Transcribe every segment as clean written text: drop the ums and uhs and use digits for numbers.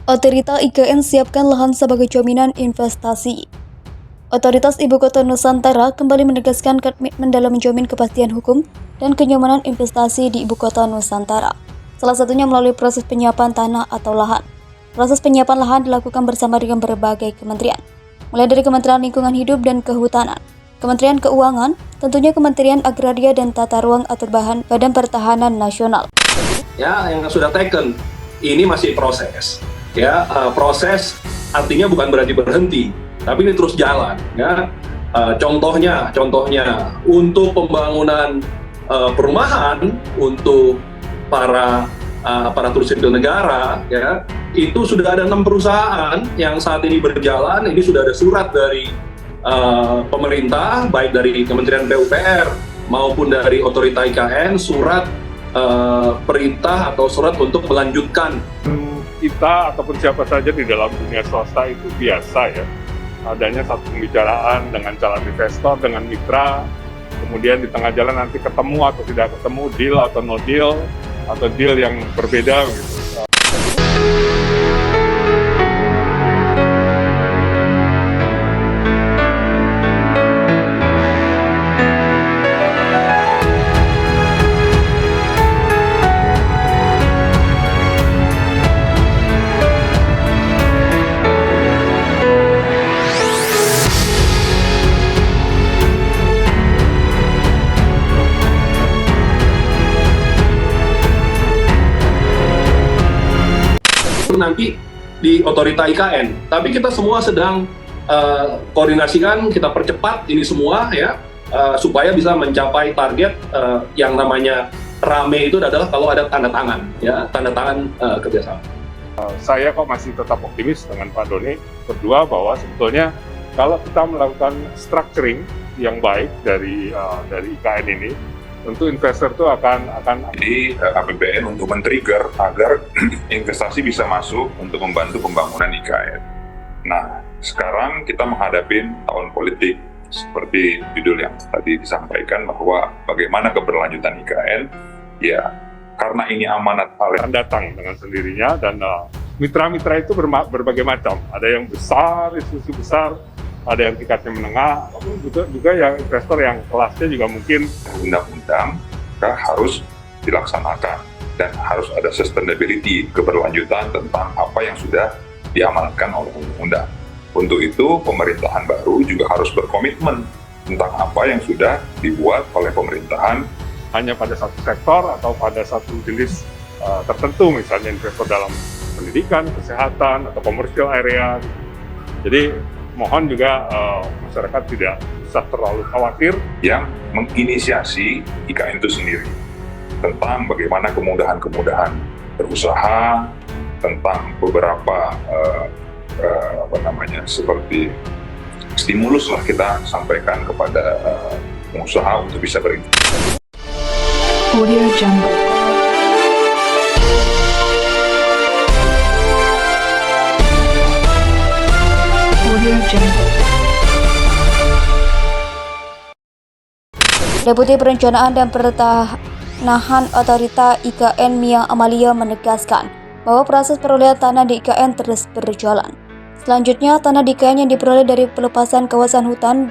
Otorita IKN siapkan lahan sebagai jaminan investasi. Otoritas Ibu Kota Nusantara kembali menegaskan komitmen dalam menjamin kepastian hukum dan kenyamanan investasi di Ibu Kota Nusantara. Salah satunya melalui proses penyiapan tanah atau lahan. Proses penyiapan lahan dilakukan bersama dengan berbagai kementerian, mulai dari Kementerian Lingkungan Hidup dan Kehutanan, Kementerian Keuangan, tentunya Kementerian Agraria dan Tata Ruang atau Badan Pertahanan Nasional. Ya, yang sudah taken, ini masih proses. Ya, proses artinya bukan berarti berhenti, tapi ini terus jalan. Ya, contohnya untuk pembangunan perumahan untuk para aparatur sipil negara, ya itu sudah ada 6 perusahaan yang saat ini berjalan. Ini sudah ada surat dari pemerintah, baik dari Kementerian PUPR maupun dari Otorita IKN, surat perintah atau surat untuk melanjutkan. Kita ataupun siapa saja di dalam dunia swasta itu biasa ya, adanya satu pembicaraan dengan calon investor, dengan mitra, kemudian di tengah jalan nanti ketemu atau tidak ketemu, deal atau no deal, atau deal yang berbeda gitu. Nanti di Otorita IKN, tapi kita semua sedang koordinasikan, kita percepat ini semua ya, supaya bisa mencapai target yang namanya rame itu adalah kalau ada tanda tangan ya, tanda tangan kerjasama. Saya kok masih tetap optimis dengan Pak Doni berdua bahwa sebetulnya kalau kita melakukan structuring yang baik dari IKN ini, tentu investor itu akan jadi APBN untuk men-trigger agar investasi bisa masuk untuk membantu pembangunan IKN. Nah, sekarang kita menghadapi tahun politik seperti judul yang tadi disampaikan bahwa bagaimana keberlanjutan IKN, ya karena ini amanat akan datang dengan sendirinya dan mitra-mitra itu berbagai macam. Ada yang besar, institusi besar, ada yang tingkatnya menengah, juga yang investor yang kelasnya juga mungkin. Undang-undang harus dilaksanakan dan harus ada sustainability, keberlanjutan tentang apa yang sudah diamanatkan oleh undang-undang. Untuk itu, pemerintahan baru juga harus berkomitmen tentang apa yang sudah dibuat oleh pemerintahan. Hanya pada satu sektor atau pada satu jenis tertentu, misalnya investor dalam pendidikan, kesehatan, atau commercial area. Jadi, mohon juga masyarakat tidak usah terlalu khawatir. Yang menginisiasi IKN itu sendiri tentang bagaimana kemudahan-kemudahan berusaha, tentang beberapa seperti stimulus lah kita sampaikan kepada pengusaha untuk bisa berinvestasi. Audio Jungle. Deputi Perencanaan dan Pertanahan Otorita IKN Mia Amalia menegaskan bahwa proses perolehan tanah di IKN terus berjalan. Selanjutnya, tanah di IKN yang diperoleh dari pelepasan kawasan hutan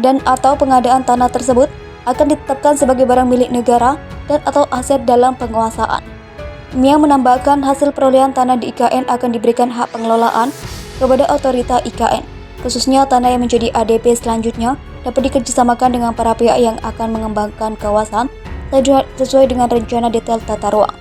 dan atau pengadaan tanah tersebut akan ditetapkan sebagai barang milik negara dan atau aset dalam penguasaan. Mia menambahkan hasil perolehan tanah di IKN akan diberikan hak pengelolaan kepada Otorita IKN. Khususnya tanah yang menjadi ADP selanjutnya dapat dikerjasamakan dengan para pihak yang akan mengembangkan kawasan sesuai dengan rencana detail tata ruang.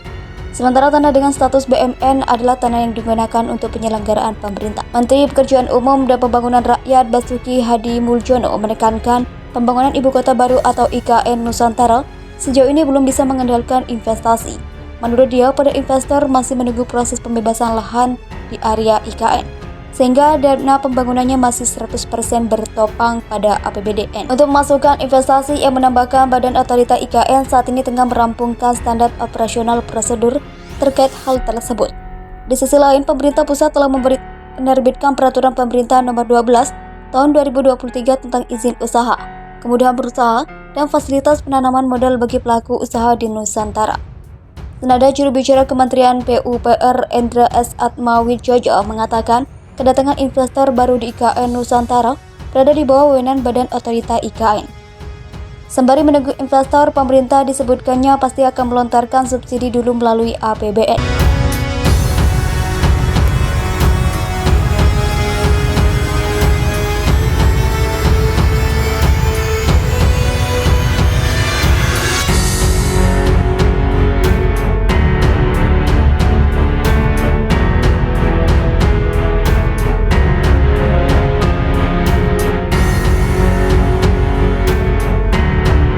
Sementara tanah dengan status BMN adalah tanah yang digunakan untuk penyelenggaraan pemerintah. Menteri Pekerjaan Umum dan Pembangunan Rakyat Basuki Hadi Muljono menekankan pembangunan Ibu Kota Baru atau IKN Nusantara sejauh ini belum bisa mengandalkan investasi. Menurut dia, pada investor masih menunggu proses pembebasan lahan di area IKN, sehingga dana pembangunannya masih 100% bertopang pada APBDN. Untuk memasukkan investasi, yang menambahkan Badan Otorita IKN saat ini tengah merampungkan standar operasional prosedur terkait hal tersebut. Di sisi lain, pemerintah pusat telah menerbitkan Peraturan Pemerintah Nomor 12 Tahun 2023 tentang izin usaha, kemudahan berusaha, dan fasilitas penanaman modal bagi pelaku usaha di Nusantara. Senada juru bicara Kementerian PUPR Endra S. Atmawijojo mengatakan kedatangan investor baru di IKN Nusantara berada di bawah wewenang Badan Otorita IKN. Sembari menunggu investor, pemerintah disebutkannya pasti akan melontarkan subsidi dulu melalui APBN.